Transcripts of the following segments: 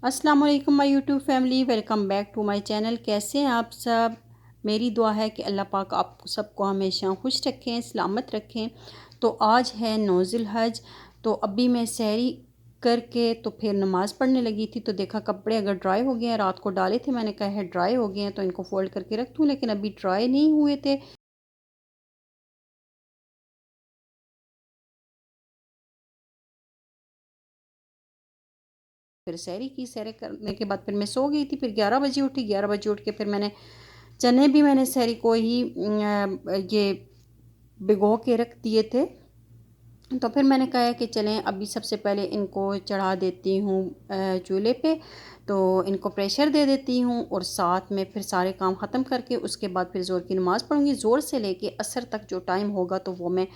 अस्सलाम वालेकुम my YouTube family, welcome back to my channel. कैसे हैं आप सब? मेरी दुआ है कि अल्लाह पाक आप सबको हमेशा खुश रखें, सलामत रखें। तो आज है 9 ज़िलहज। तो अभी मैं सहरी करके तो फिर नमाज़ पढ़ने लगी थी, तो देखा कपड़े अगर ड्राई हो गए हैं, रात को डाले थे, मैंने कहा है ड्राई हो गए हैं तो इनको फ़ोल्ड करके रख दूँ, लेकिन अभी ड्राई नहीं हुए थे। फिर सहरी की, सहरी करने के बाद फिर मैं सो गई थी। फिर 11 बजे उठी, 11 बजे उठ के फिर मैंने चने भी मैंने सहरी को ही ये भिगो के रख दिए थे। तो फिर मैंने कहा कि चलें अभी सबसे पहले इनको चढ़ा देती हूँ चूल्हे पे। तो इनको प्रेशर दे देती हूँ और साथ में फिर सारे काम ख़त्म करके उसके बाद फिर ज़ोर की नमाज़ पढ़ूँगी। ज़ोर से लेके असर तक जो टाइम होगा तो वो मैं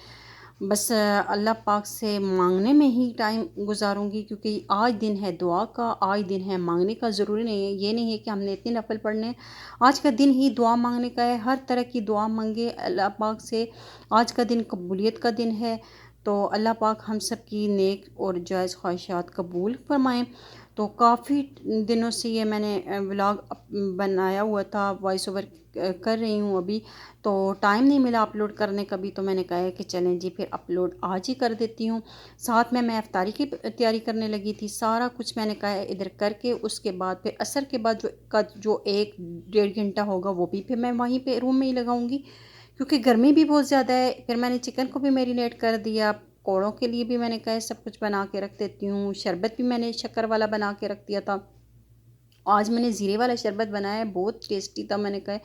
बस अल्लाह पाक से मांगने में ही टाइम गुजारूँगी, क्योंकि आज दिन है दुआ का, आज दिन है मांगने का। ज़रूरी नहीं है, ये नहीं है कि हमने इतने नफल पढ़ने हैं। आज का दिन ही दुआ मांगने का है, हर तरह की दुआ मांगे अल्लाह पाक से। आज का दिन कबूलियत का दिन है। तो अल्लाह पाक हम सब की नेक और जायज़ ख्वाहिशात कबूल फरमाएँ। तो काफ़ी दिनों से ये मैंने व्लॉग बनाया हुआ था, वॉइस ओवर कर रही हूँ अभी। तो टाइम नहीं मिला अपलोड करने का भी, तो मैंने कहा है कि चलें जी फिर अपलोड आज ही कर देती हूँ। साथ में मैं इफ्तारी की तैयारी करने लगी थी। सारा कुछ मैंने कहा है इधर करके उसके बाद फिर असर के बाद जो 1 डेढ़ घंटा होगा वो भी फिर मैं वहीं पे रूम में ही लगाऊंगी, क्योंकि गर्मी भी बहुत ज़्यादा है। फिर मैंने चिकन को भी मैरिनेट कर दिया। पकौड़ों के लिए भी मैंने कहा सब कुछ बना के रख देती हूँ। शरबत भी मैंने शक्कर वाला बना के रख दिया था। आज मैंने ज़ीरे वाला शरबत बनाया है, बहुत टेस्टी था। मैंने कहा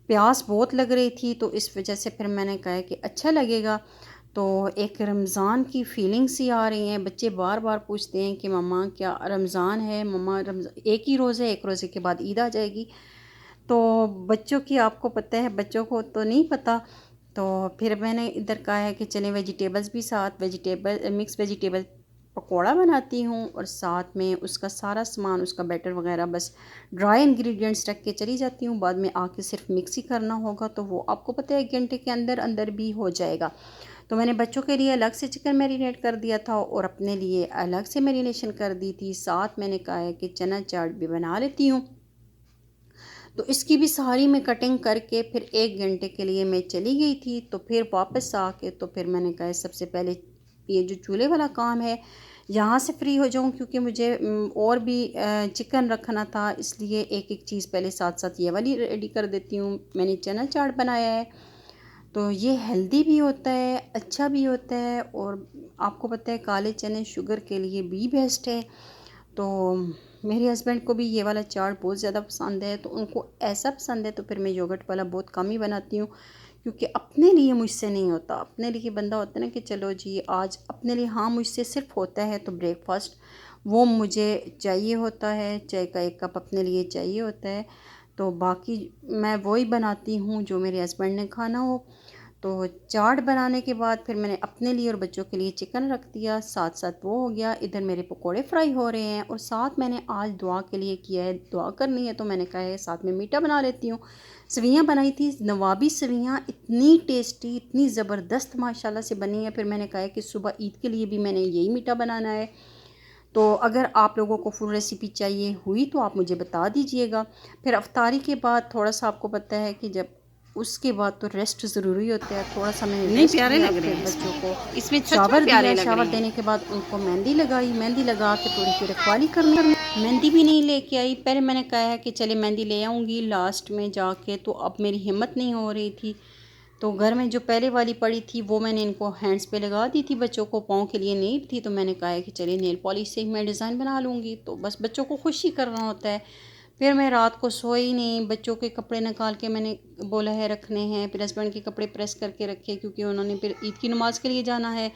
प्यास बहुत लग रही थी तो इस वजह से फिर मैंने कहा कि अच्छा लगेगा। तो एक रमज़ान की फीलिंग सी आ रही है। बच्चे बार बार पूछते हैं कि मम्मा क्या रमज़ान है, मम्मा रमज़ान एक ही रोज़ा है, एक रोज़े के बाद ईद आ जाएगी। तो बच्चों की आपको पता है, बच्चों को तो नहीं पता। तो फिर मैंने इधर कहा है कि चलें वेजिटेबल्स भी साथ, वेजिटेबल मिक्स वेजिटेबल पकौड़ा बनाती हूँ और साथ में उसका सारा सामान, उसका बैटर वगैरह बस ड्राई इंग्रेडिएंट्स रख के चली जाती हूँ। बाद में आके सिर्फ मिक्स ही करना होगा, तो वो आपको पता है 1 घंटे के अंदर अंदर भी हो जाएगा। तो मैंने बच्चों के लिए अलग से चिकन मैरिनेट कर दिया था और अपने लिए अलग से मैरिनेशन कर दी थी। साथ मैंने कहा है कि चना चाट भी बना लेती हूँ। तो इसकी भी सारी मैं कटिंग करके फिर 1 घंटे के लिए मैं चली गई थी। तो फिर वापस आके तो फिर मैंने कहा सबसे पहले ये जो चूल्हे वाला काम है यहाँ से फ्री हो जाऊँ, क्योंकि मुझे और भी चिकन रखना था, इसलिए एक एक चीज़ पहले साथ साथ ये वाली रेडी कर देती हूँ। मैंने चना चाट बनाया है, तो ये हेल्दी भी होता है, अच्छा भी होता है, और आपको पता है काले चने शुगर के लिए भी बेस्ट है। तो मेरे हस्बैंड को भी ये वाला चाट बहुत ज़्यादा पसंद है, तो उनको ऐसा पसंद है तो फिर मैं योगर्ट वाला बहुत कम ही बनाती हूँ, क्योंकि अपने लिए मुझसे नहीं होता। अपने लिए बंदा होता है ना कि चलो जी आज अपने लिए, हाँ मुझसे सिर्फ होता है तो ब्रेकफास्ट वो मुझे चाहिए होता है, चाय का 1 कप अपने लिए चाहिए होता है। तो बाकी मैं वही बनाती हूँ जो मेरे हस्बैंड ने खाना हो। तो चाट बनाने के बाद फिर मैंने अपने लिए और बच्चों के लिए चिकन रख दिया, साथ साथ वो हो गया। इधर मेरे पकोड़े फ्राई हो रहे हैं और साथ मैंने आज दुआ के लिए किया है, दुआ करनी है तो मैंने कहा है साथ में मीठा बना लेती हूँ। सवियाँ बनाई थी, नवाबी सवियाँ, इतनी टेस्टी, इतनी ज़बरदस्त माशाल्लाह से बनी है। फिर मैंने कहा है कि सुबह ईद के लिए भी मैंने यही मीठा बनाना है। तो अगर आप लोगों को फुल रेसिपी चाहिए हुई तो आप मुझे बता दीजिएगा। फिर अफ्तारी के बाद थोड़ा सा आपको पता है कि जब उसके बाद तो रेस्ट ज़रूरी होता है, थोड़ा सा मैंने नहीं रेस्ट प्यारे किया। लग रहे फिर हैं बच्चों इसमें। को इसमें सच में शावर प्यारे दिया, लग रहे शावर हैं। देने के बाद उनको मेहंदी लगाई, मेहंदी लगा के थोड़ी सी रखवाली करनी। मेहंदी भी नहीं लेके आई, पहले मैंने कहा है कि चले मेहंदी ले आऊँगी लास्ट में जाके, तो अब मेरी हिम्मत नहीं हो रही थी। तो घर में जो पहले वाली पड़ी थी वो मैंने इनको हैंड्स पे लगा दी थी, बच्चों को पाँव के लिए नीड थी, तो मैंने कहा है कि चलिए नेल पॉलिश से ही मैं डिज़ाइन बना लूँगी, तो बस बच्चों को खुश ही करना होता है। फिर मैं रात को सोई नहीं, बच्चों के कपड़े निकाल के मैंने बोला है रखने हैं, फिर हस्बैंड के कपड़े प्रेस करके रखे, क्योंकि उन्होंने फिर ईद की नमाज़ के लिए जाना है।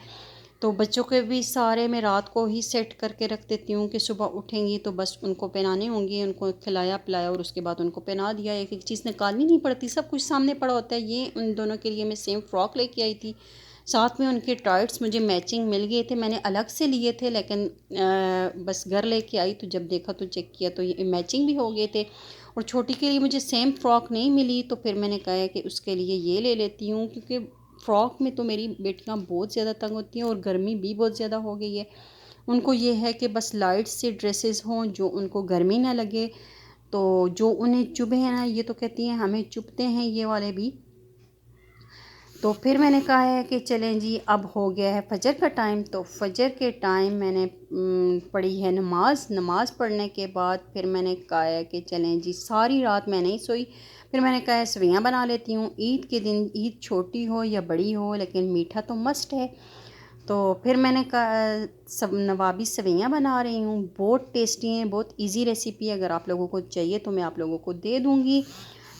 तो बच्चों के भी सारे मैं रात को ही सेट करके रख देती हूँ कि सुबह उठेंगी तो बस उनको पहनाने होंगे। उनको खिलाया पिलाया और उसके बाद उनको पहना दिया। एक एक चीज़ निकालनी नहीं पड़ती, सब कुछ सामने पड़ा होता है। ये उन दोनों के लिए मैं सेम फ्रॉक लेके आई थी, साथ में उनके टाइट्स मुझे मैचिंग मिल गए थे। मैंने अलग से लिए थे, लेकिन बस घर लेके आई तो जब देखा तो चेक किया तो ये मैचिंग भी हो गए थे। और छोटी के लिए मुझे सेम फ्रॉक नहीं मिली, तो फिर मैंने कहा है कि उसके लिए ये ले लेती हूँ, क्योंकि फ़्रॉक में तो मेरी बेटियां बहुत ज़्यादा तंग होती हैं और गर्मी भी बहुत ज़्यादा हो गई है। उनको ये है कि बस लाइट से ड्रेसेस हों जो उनको गर्मी ना लगे, तो जो उन्हें चुभे हैं ना, ये तो कहती हैं हमें चुभते हैं ये वाले भी। तो फिर मैंने कहा है कि चलें जी, अब हो गया है फजर का टाइम। तो फजर के टाइम मैंने पढ़ी है नमाज पढ़ने के बाद फिर मैंने कहा है कि चलें जी, सारी रात मैं नहीं सोई। फिर मैंने कहा है सवियाँ बना लेती हूँ, ईद के दिन, ईद छोटी हो या बड़ी हो लेकिन मीठा तो मस्ट है। तो फिर मैंने कहा सब नवाबी सवियाँ बना रही हूँ, बहुत टेस्टी हैं, बहुत इजी रेसिपी है। अगर आप लोगों को चाहिए तो मैं आप लोगों को दे दूँगी।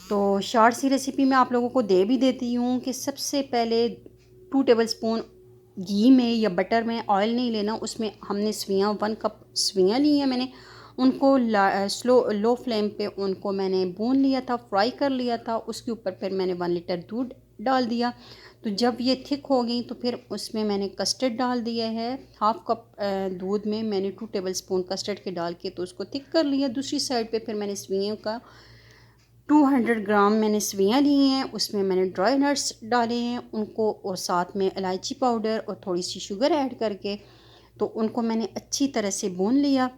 तो शॉर्ट सी रेसिपी मैं आप लोगों को दे भी देती हूँ कि सबसे पहले 2 टेबलस्पून घी में या बटर में, ऑयल नहीं लेना, उसमें हमने सवियाँ 1 कप सवियाँ ली हैं मैंने। उनको लो फ्लेम पे उनको मैंने भून लिया था, फ्राई कर लिया था। उसके ऊपर फिर मैंने 1 लीटर दूध डाल दिया। तो जब ये थिक हो गई तो फिर उसमें मैंने कस्टर्ड डाल दिया है। 1/2 कप दूध में मैंने 2 टेबलस्पून कस्टर्ड के डाल के तो उसको थिक कर लिया। दूसरी साइड पे फिर मैंने सवियों का 200 ग्राम मैंने सवियाँ ली हैं, उसमें मैंने ड्राई नट्स डाले हैं उनको, और साथ में इलायची पाउडर और थोड़ी सी शुगर ऐड करके तो उनको मैंने अच्छी तरह से भून लिया।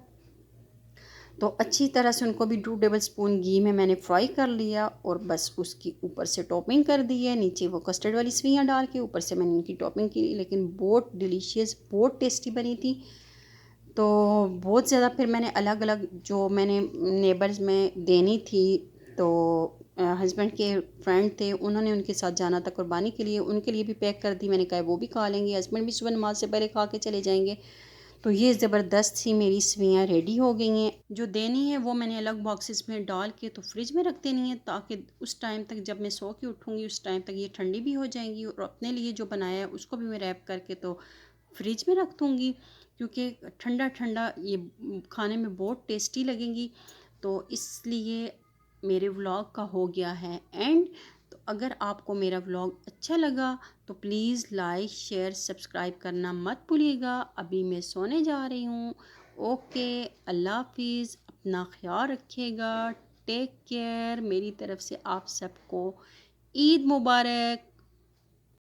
तो अच्छी तरह से उनको भी 2 टेबलस्पून घी में मैंने फ्राई कर लिया और बस उसकी ऊपर से टॉपिंग कर दी है। नीचे वो कस्टर्ड वाली सवियाँ डाल के ऊपर से मैंने उनकी टॉपिंग की, लेकिन बहुत डिलीशियस, बहुत टेस्टी बनी थी। तो बहुत ज़्यादा फिर मैंने अलग अलग जो मैंने नेबर्स में देनी थी, तो हस्बैंड के फ्रेंड थे, उन्होंने उनके साथ जाना था कुर्बानी के लिए, उनके लिए भी पैक कर दी। मैंने कहा वो भी खा लेंगे, हस्बैंड भी सुबह नमाज से पहले खा के चले जाएंगे। तो ये ज़बरदस्त सी मेरी सवियाँ रेडी हो गई हैं। जो देनी है वो मैंने अलग बॉक्सेस में डाल के तो फ्रिज में रख देनी है, ताकि उस टाइम तक जब मैं सो के उठूँगी उस टाइम तक ये ठंडी भी हो जाएंगी, और अपने लिए जो बनाया है उसको भी मैं रैप करके तो फ्रिज में रख दूँगी, क्योंकि ठंडा ठंडा ये खाने में बहुत टेस्टी लगेंगी। तो इसलिए मेरे व्लॉग का हो गया है एंड। तो अगर आपको मेरा व्लॉग अच्छा लगा तो प्लीज़ लाइक शेयर सब्सक्राइब करना मत भूलिएगा। अभी मैं सोने जा रही हूँ। ओके, अल्लाह हाफिज़, अपना ख्याल रखिएगा, टेक केयर। मेरी तरफ से आप सबको ईद मुबारक।